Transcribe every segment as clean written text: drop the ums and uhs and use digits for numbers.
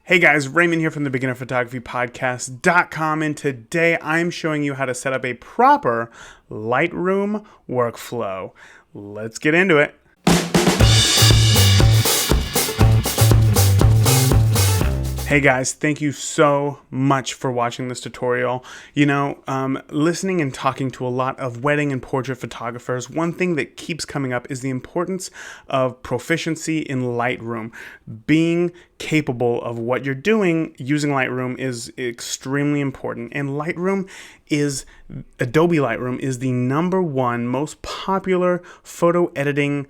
Hey guys, Raymond here from the beginnerphotographypodcast.com, and today I'm showing you how to set up a proper Lightroom workflow. Let's get into it. Hey guys, thank you so much for watching this tutorial. Listening and talking to a lot of wedding and portrait photographers, one thing that keeps coming up is the importance of proficiency in Lightroom. Being capable of what you're doing using Lightroom is extremely important, and Adobe Lightroom is the #1 most popular photo editing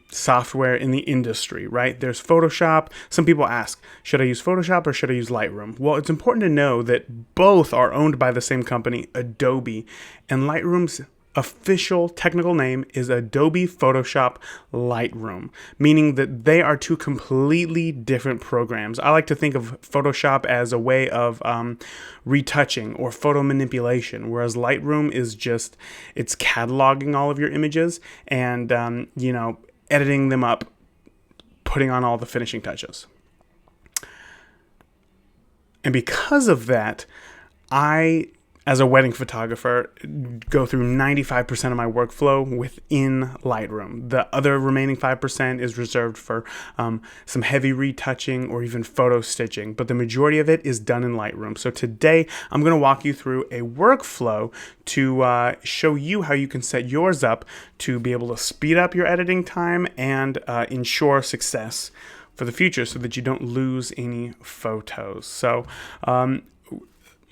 software in the industry, right? There's Photoshop. Some people ask, should I use Photoshop or should I use Lightroom? Well, it's important to know that both are owned by the same company, Adobe, and Lightroom's official technical name is Adobe Photoshop Lightroom, meaning that they are two completely different programs. I like to think of Photoshop as a way of retouching or photo manipulation, whereas Lightroom is it's cataloging all of your images and editing them up, putting on all the finishing touches. And because of that, as a wedding photographer, go through 95% of my workflow within Lightroom. The other remaining 5% is reserved for some heavy retouching or even photo stitching, but the majority of it is done in Lightroom. So today, I'm going to walk you through a workflow to show you how you can set yours up to be able to speed up your editing time and ensure success for the future so that you don't lose any photos. So,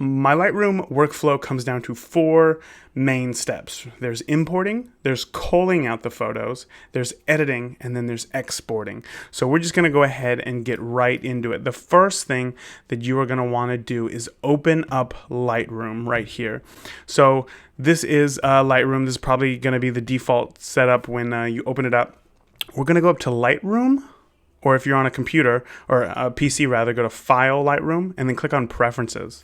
my Lightroom workflow comes down to 4 main steps. There's importing, there's culling out the photos, there's editing, and then there's exporting. So we're just gonna go ahead and get right into it. The first thing that you are gonna wanna do is open up Lightroom right here. So this is Lightroom. This is probably gonna be the default setup when you open it up. We're gonna go up to Lightroom, or if you're on a computer, or a PC rather, go to File, Lightroom, and then click on Preferences.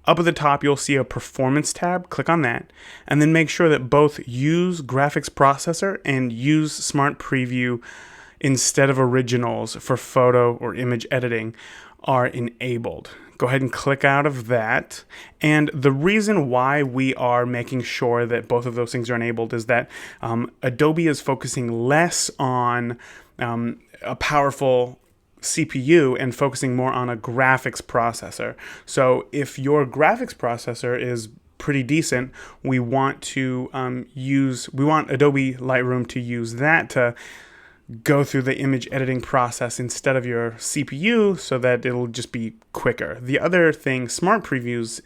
Up at the top, you'll see a Performance tab. Click on that, and then make sure that both Use Graphics Processor and Use Smart Preview instead of Originals for photo or image editing are enabled. Go ahead and click out of that. And the reason why we are making sure that both of those things are enabled is that Adobe is focusing less on a powerful CPU and focusing more on a graphics processor. So if your graphics processor is pretty decent, we want Adobe Lightroom to use that to go through the image editing process instead of your CPU so that it'll just be quicker. The other thing, Smart Previews,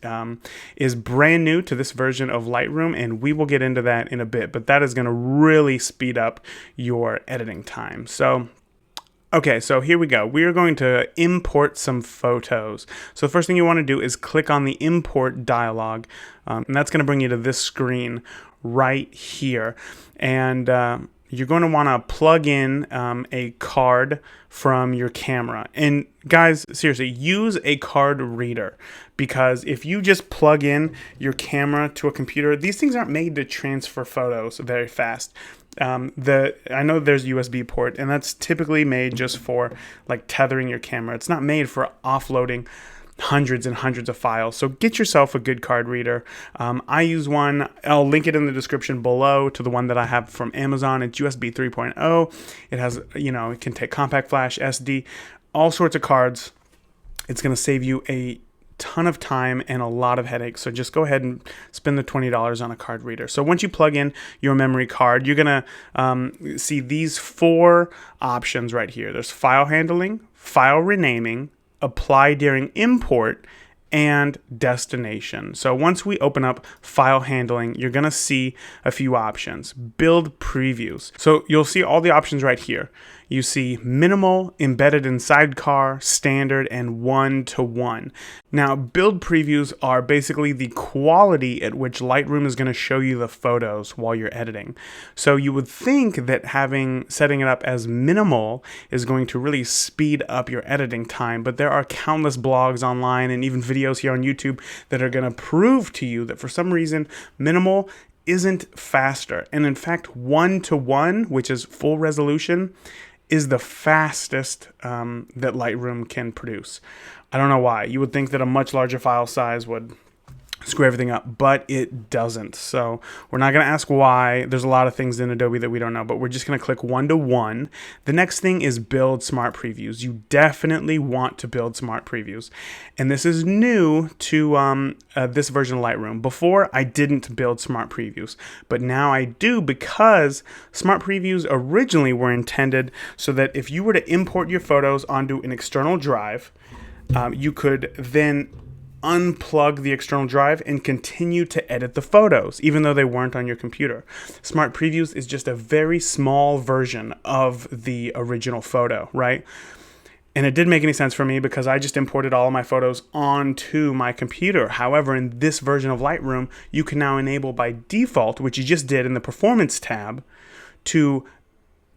is brand new to this version of Lightroom, and we will get into that in a bit, but that is going to really speed up your editing time. Okay, so here we go. We are going to import some photos. So the first thing you want to do is click on the import dialog, and that's going to bring you to this screen right here. And you're going to want to plug in a card from your camera. And guys, seriously, use a card reader, because if you just plug in your camera to a computer, these things aren't made to transfer photos very fast. I know there's a USB port, and that's typically made just for like tethering your camera. It's not made for offloading hundreds and hundreds of files. So get yourself a good card reader. I use one. I'll link it in the description below to the one that I have from Amazon. It's USB 3.0. It has, it can take compact flash, SD, all sorts of cards. It's going to save you a ton of time and a lot of headaches. So just go ahead and spend the $20 on a card reader. So once you plug in your memory card, you're going to see these 4 options right here. There's file handling, file renaming, apply during import, and destination. So once we open up file handling, you're going to see a few options. Build previews. So you'll see all the options right here. You see minimal, embedded in sidecar, standard, and 1-to-1. Now, build previews are basically the quality at which Lightroom is going to show you the photos while you're editing. So you would think that setting it up as minimal is going to really speed up your editing time, but there are countless blogs online and even videos here on YouTube that are going to prove to you that for some reason, minimal isn't faster. And in fact, 1-to-1, which is full resolution, is the fastest that Lightroom can produce. I don't know why. You would think that a much larger file size would screw everything up, but it doesn't. So we're not going to ask why. There's a lot of things in Adobe that we don't know, but we're just going to click 1-to-1. The next thing is build smart previews. You definitely want to build smart previews. And this is new to this version of Lightroom. Before, I didn't build smart previews, but now I do, because smart previews originally were intended so that if you were to import your photos onto an external drive, you could then unplug the external drive and continue to edit the photos, even though they weren't on your computer. Smart Previews is just a very small version of the original photo, right? And it didn't make any sense for me because I just imported all of my photos onto my computer. However, in this version of Lightroom, you can now enable by default, which you just did in the Performance tab, to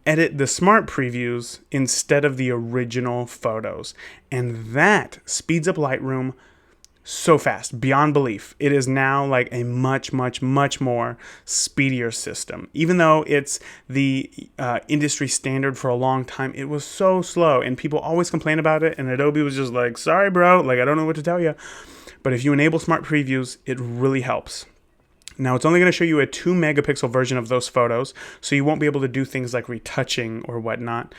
edit the smart previews instead of the original photos. And that speeds up Lightroom so fast, beyond belief. It is now like a much more speedier system. Even though it's the industry standard for a long time, it was so slow, and people always complain about it, and Adobe was just like, sorry bro, like I don't know what to tell you. But if you enable smart previews, it really helps. Now, it's only going to show you a 2-megapixel version of those photos, so you won't be able to do things like retouching or whatnot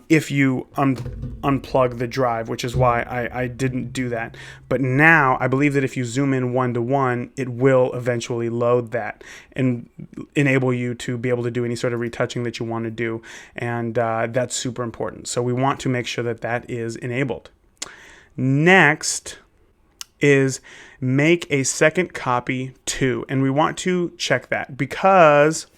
if you unplug the drive, which is why I didn't do that. But now, I believe that if you zoom in 1-to-1, it will eventually load that and enable you to be able to do any sort of retouching that you want to do, and that's super important. So we want to make sure that that is enabled. Next is make a second copy to, and we want to check that because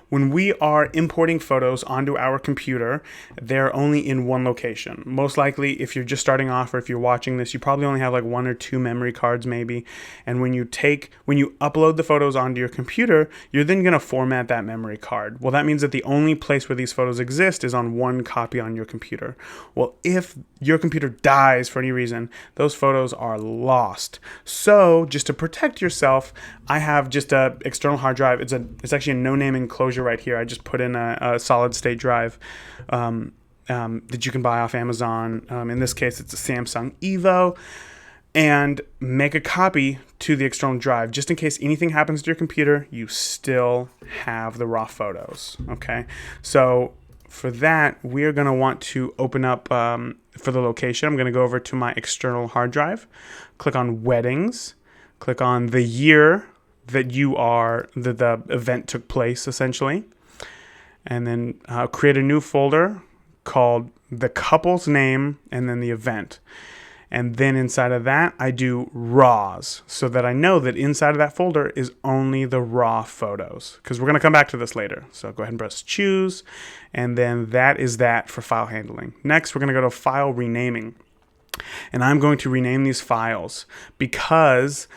when we are importing photos onto our computer, they're only in one location. Most likely, if you're just starting off or if you're watching this, you probably only have like 1 or 2 memory cards maybe. And when you upload the photos onto your computer, you're then going to format that memory card. Well, that means that the only place where these photos exist is on one copy on your computer. Well, if your computer dies for any reason, those photos are lost. So just to protect yourself, I have just a external hard drive. It's actually a no-name enclosure right here. I just put in a solid state drive that you can buy off Amazon. In this case, it's a Samsung Evo. And make a copy to the external drive. Just in case anything happens to your computer, you still have the raw photos. Okay? So for that, we're going to want to open up, for the location, I'm going to go over to my external hard drive, click on Weddings, click on the year that the event took place, essentially, and then create a new folder called the couple's name and then the event. And then inside of that, I do RAWs so that I know that inside of that folder is only the raw photos, because we're going to come back to this later. So go ahead and press choose, and then that is that for file handling. Next, we're going to go to file renaming. And I'm going to rename these files because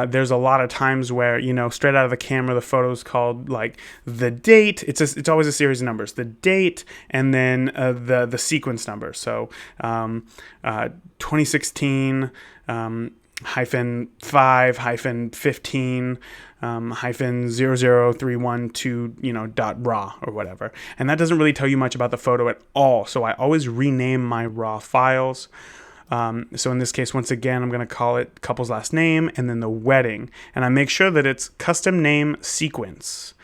there's a lot of times where, straight out of the camera, the photo is called like the date. It's always a series of numbers, the date, and then the sequence number. So 2016 hyphen 5 hyphen 15 hyphen 00312 dot raw or whatever. And that doesn't really tell you much about the photo at all. So I always rename my raw files. So in this case, once again, I'm going to call it couple's last name and then the wedding. And I make sure that it's custom name sequence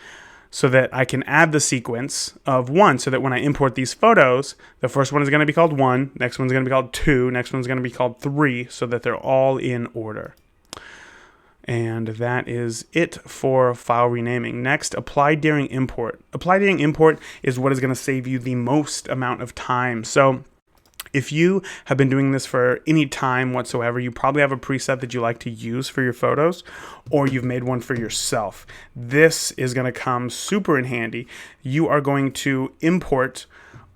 so that I can add the sequence of 1 so that when I import these photos, the first one is going to be called 1, next one's going to be called 2, next one's going to be called 3, so that they're all in order. And that is it for file renaming. Next, apply during import. Apply during import is what is going to save you the most amount of time. So if you have been doing this for any time whatsoever, you probably have a preset that you like to use for your photos, or you've made one for yourself. This is going to come super in handy. You are going to import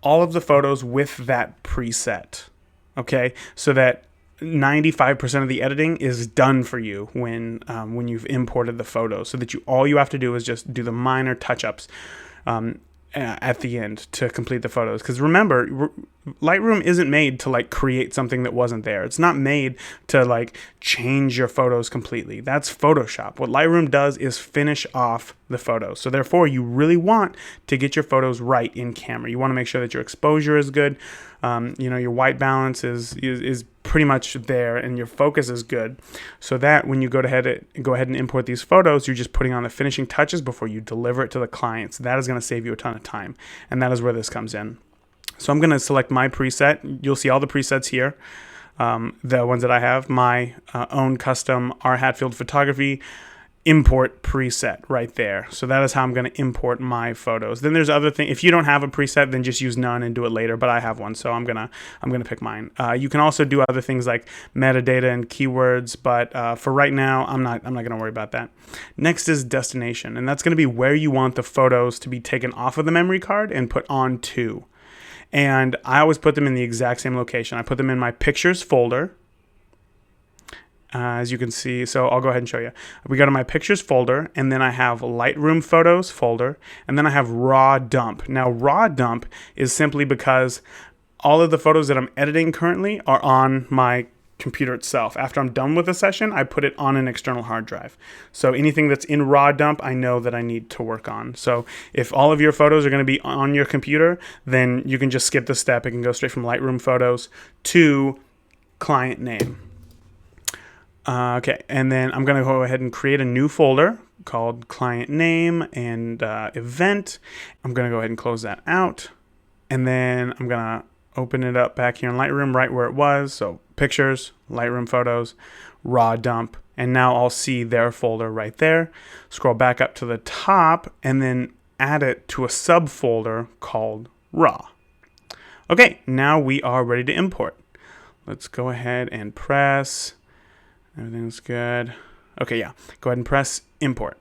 all of the photos with that preset, okay? So that 95% of the editing is done for you when you've imported the photos, so that all you have to do is just do the minor touch-ups. at the end to complete the photos. Because remember, Lightroom isn't made to like create something that wasn't there. It's not made to like change your photos completely. That's Photoshop. What Lightroom does is finish off the photos. So therefore, you really want to get your photos right in camera. You want to make sure that your exposure is good. Your white balance is pretty much there, and your focus is good, so that when you go ahead and import these photos, you're just putting on the finishing touches before you deliver it to the client. So that is going to save you a ton of time, and that is where this comes in. So I'm going to select my preset. You'll see all the presets here, the ones that I have, my own custom R Hatfield photography import preset right there. So that is how I'm going to import my photos. Then there's other things. If you don't have a preset, then just use none and do it later, but I have one, so I'm gonna pick mine. You can also do other things like metadata and keywords, but for right now, I'm not gonna worry about that. Next is destination, and that's gonna be where you want the photos to be taken off of the memory card and put onto. And I always put them in the exact same location. I put them in my pictures folder. As you can see, so I'll go ahead and show you. We go to my pictures folder, and then I have Lightroom photos folder, and then I have raw dump. Now, raw dump is simply because all of the photos that I'm editing currently are on my computer itself. After I'm done with a session, I put it on an external hard drive. So anything that's in raw dump, I know that I need to work on. So if all of your photos are going to be on your computer, then you can just skip the step. It can go straight from Lightroom photos to client name. Okay, and then I'm going to go ahead and create a new folder called client name and event. I'm going to go ahead and close that out. And then I'm going to open it up back here in Lightroom right where it was. So pictures, Lightroom photos, raw dump. And now I'll see their folder right there. Scroll back up to the top and then add it to a subfolder called raw. Okay, now we are ready to import. Let's go ahead and press. Everything's good. Okay, yeah. Go ahead and press import.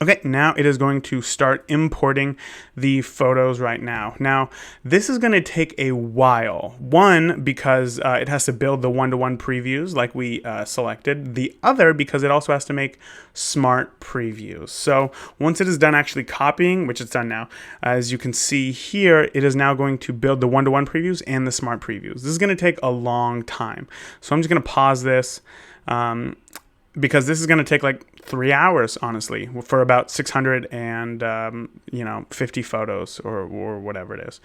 Okay, now it is going to start importing the photos right now. Now, this is going to take a while. One, because it has to build the one-to-one previews like we selected. The other, because it also has to make smart previews. So once it is done actually copying, which it's done now, as you can see here, it is now going to build the one-to-one previews and the smart previews. This is going to take a long time. So I'm just going to pause this. Because this is going to take like 3 hours, honestly, for about 650 photos or whatever it is.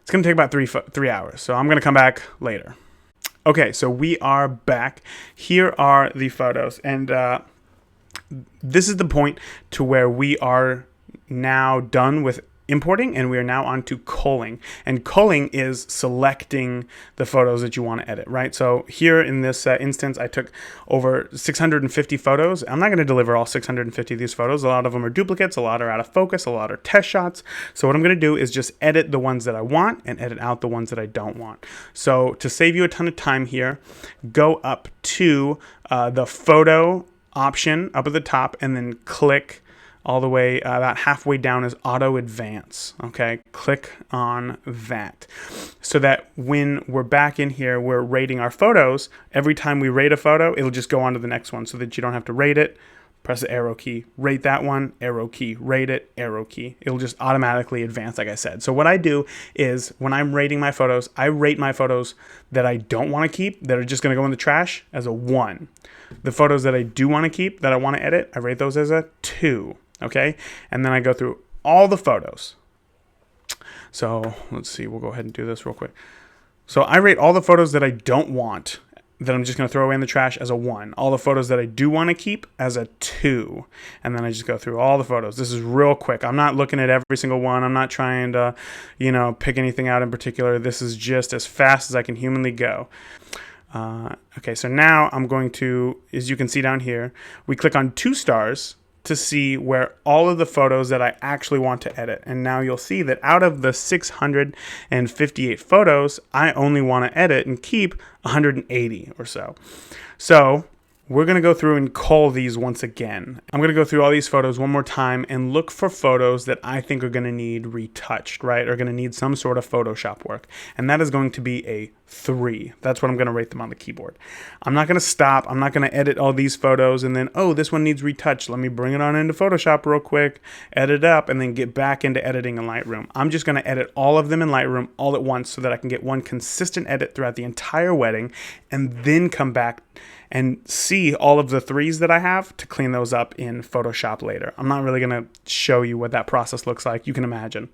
It's going to take about 3 hours. So I'm going to come back later. Okay, so we are back. Here are the photos. And this is the point to where we are now done with importing, and we are now on to culling. And culling is selecting the photos that you want to edit, right? So here in this instance, I took over 650 photos. I'm not going to deliver all 650 of these photos. A lot of them are duplicates, a lot are out of focus, a lot are test shots. So what I'm going to do is just edit the ones that I want and edit out the ones that I don't want. So to save you a ton of time here, go up to the photo option up at the top and then click all the way about halfway down is auto advance. Okay, click on that so that when we're back in here, we're rating our photos. Every time we rate a photo, it'll just go on to the next one so that you don't have to rate it. Press the arrow key, rate that one, arrow key, rate it, arrow key. It'll just automatically advance, like I said. So what I do is when I'm rating my photos, I rate my photos that I don't want to keep, that are just going to go in the trash, as a 1. The photos that I do want to keep, that I want to edit, I rate those as a 2. Okay, and then I go through all the photos. So let's see, we'll go ahead and do this real quick. So I rate all the photos that I don't want, that I'm just going to throw away in the trash, as a 1. All the photos that I do want to keep as a 2. And then I just go through all the photos. This is real quick. I'm not looking at every single one. I'm not trying to, pick anything out in particular. This is just as fast as I can humanly go. Okay, so now I'm going to, as you can see down here, we click on 2 stars to see where all of the photos that I actually want to edit. And now you'll see that out of the 658 photos, I only want to edit and keep 180 or so. So we're going to go through and cull these once again. I'm going to go through all these photos one more time and look for photos that I think are going to need retouched, right? Are going to need some sort of Photoshop work. And that is going to be a 3. That's what I'm going to rate them on the keyboard. I'm not going to stop. I'm not going to edit all these photos and then, oh, this one needs retouched. Let me bring it on into Photoshop real quick, edit up, and then get back into editing in Lightroom. I'm just going to edit all of them in Lightroom all at once so that I can get one consistent edit throughout the entire wedding and then come back and see all of the 3s that I have to clean those up in Photoshop later. I'm not really going to show you what that process looks like. You can imagine.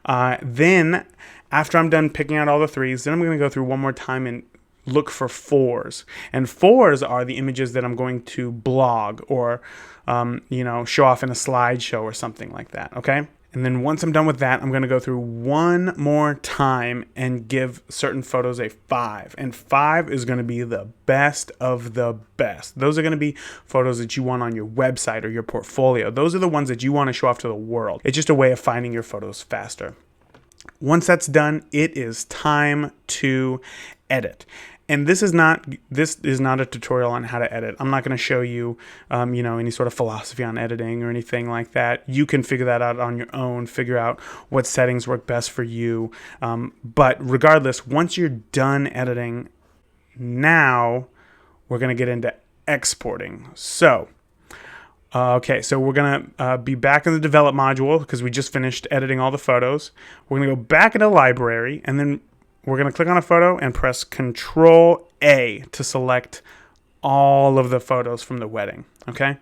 Then, after I'm done picking out all the 3s, then I'm going to go through one more time and look for 4s. And 4s are the images that I'm going to blog or, show off in a slideshow or something like that, okay? And then once I'm done with that, I'm going to go through one more time and give certain photos a 5. And 5 is going to be the best of the best. Those are going to be photos that you want on your website or your portfolio. Those are the ones that you want to show off to the world. It's just a way of finding your photos faster. Once that's done, it is time to edit. And this is not a tutorial on how to edit. I'm not going to show you, any sort of philosophy on editing or anything like that. You can figure that out on your own, figure out what settings work best for you. But regardless, once you're done editing, now we're going to get into exporting. So, so we're going to be back in the develop module because we just finished editing all the photos. We're going to go back into library, and then we're going to click on a photo and press Control A to select all of the photos from the wedding, okay?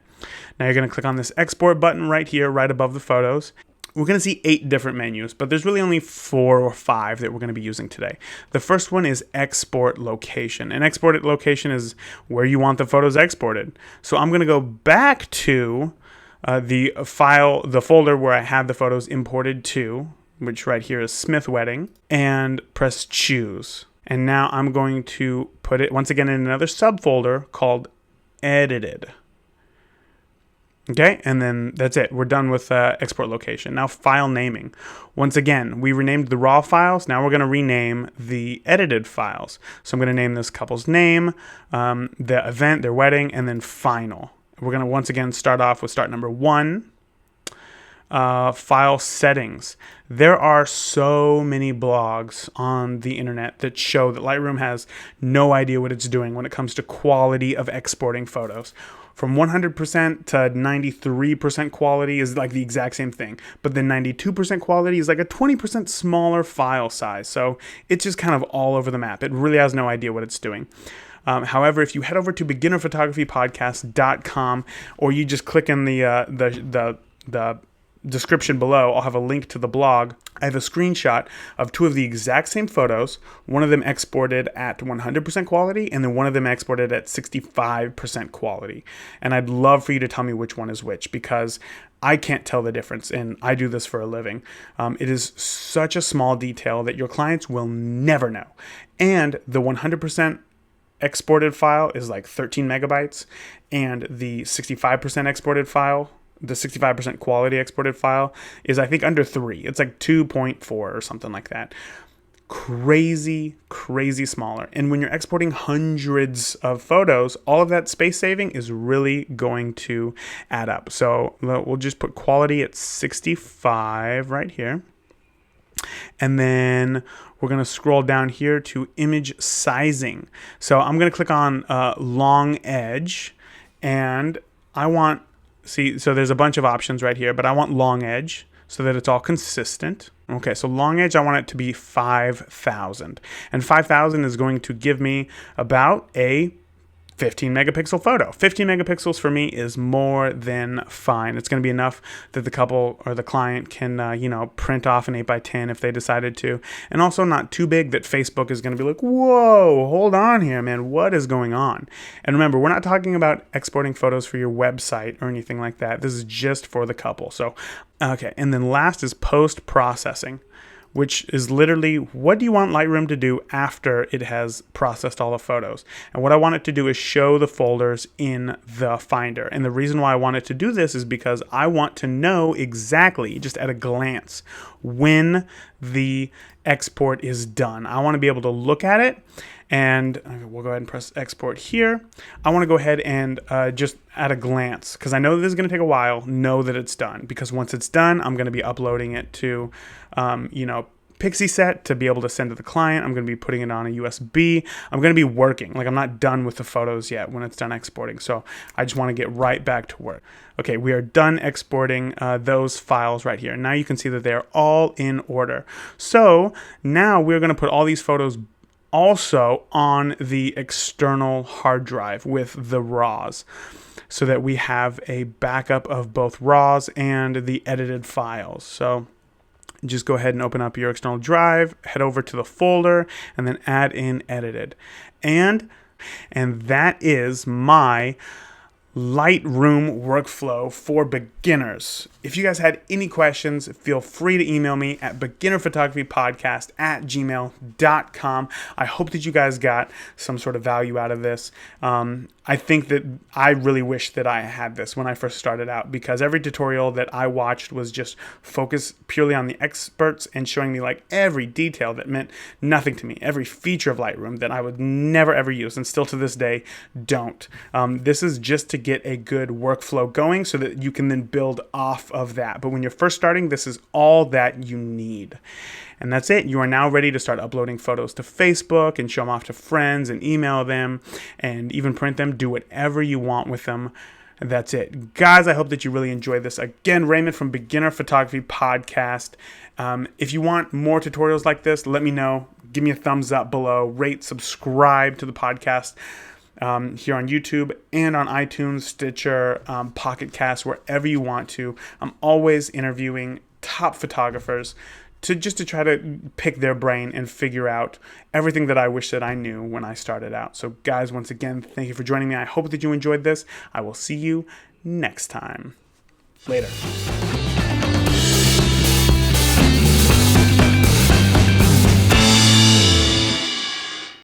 Now you're going to click on this export button right here, right above the photos. We're going to see 8 different menus, but there's really only 4 or 5 that we're going to be using today. The first one is export location, and export location is where you want the photos exported. So I'm going to go back to the folder where I had the photos imported to, which right here is Smith Wedding, and press choose. And now I'm going to put it once again in another subfolder called edited. Okay, and then that's it. We're done with export location. Now file naming. Once again, we renamed the raw files. Now we're going to rename the edited files. So I'm going to name this couple's name, the event, their wedding, and then final. We're going to once again start off with start number 1. File settings. There are so many blogs on the internet that show that Lightroom has no idea what it's doing when it comes to quality of exporting photos. From 100% to 93% quality is like the exact same thing, but then 92% quality is like a 20% smaller file size. So it's just kind of all over the map. It really has no idea what it's doing. However, if you head over to beginnerphotographypodcast.com or you just click in the description below, I'll have a link to the blog. I have a screenshot of 2 of the exact same photos, one of them exported at 100% quality and then one of them exported at 65% quality. And I'd love for you to tell me which one is which because I can't tell the difference and I do this for a living. It is such a small detail that your clients will never know. And the 100% exported file is like 13 megabytes and the 65% exported file, the 65% quality exported file is I think under 3. It's like 2.4 or something like that. Crazy smaller. And when you're exporting hundreds of photos, all of that space saving is really going to add up. So we'll just put quality at 65 right here. And then we're going to scroll down here to image sizing. So I'm going to click on long edge and I want so there's a bunch of options right here, but I want long edge so that it's all consistent. Okay, so long edge, I want it to be 5,000. And 5,000 is going to give me about a 15 megapixel photo. 15 megapixels for me is more than fine. It's going to be enough that the couple or the client can, print off an 8x10 if they decided to. And also not too big that Facebook is going to be like, whoa, hold on here, man. What is going on? And remember, we're not talking about exporting photos for your website or anything like that. This is just for the couple. So, okay. And then last is post-processing, which is literally what do you want Lightroom to do after it has processed all the photos. And what I want it to do is show the folders in the Finder. And the reason why I want it to do this is because I want to know exactly, just at a glance, when the export is done. I want to be able to look at it And we'll go ahead and press export here. I want to go ahead and just at a glance, because I know this is going to take a while, know that it's done. Because once it's done, I'm going to be uploading it to, Pixieset to be able to send to the client. I'm going to be putting it on a USB. I'm going to be working. Like, I'm not done with the photos yet when it's done exporting. So I just want to get right back to work. Okay, we are done exporting those files right here. Now you can see that they're all in order. So now we're going to put all these photos also on the external hard drive with the RAWs, so that we have a backup of both RAWs and the edited files. So just go ahead and open up your external drive, head over to the folder, and then add in edited. And that is my Lightroom workflow for beginners. If you guys had any questions, feel free to email me at beginnerphotographypodcast@gmail.com. I hope that you guys got some sort of value out of this. I think that I really wish that I had this when I first started out, because every tutorial that I watched was just focused purely on the experts and showing me like every detail that meant nothing to me, every feature of Lightroom that I would never ever use, and still to this day don't. This is just to get a good workflow going so that you can then build off of that. But when you're first starting, this is all that you need. And that's it. You are now ready to start uploading photos to Facebook and show them off to friends and email them and even print them. Do whatever you want with them. And that's it. Guys, I hope that you really enjoyed this. Again, Raymond from Beginner Photography Podcast. If you want more tutorials like this, let me know. Give me a thumbs up below. Rate, subscribe to the podcast here on YouTube and on iTunes, Stitcher, Pocket Cast, wherever you want to. I'm always interviewing top photographers to try to pick their brain and figure out everything that I wish that I knew when I started out. So guys, once again, thank you for joining me. I hope that you enjoyed this. I will see you next time. Later.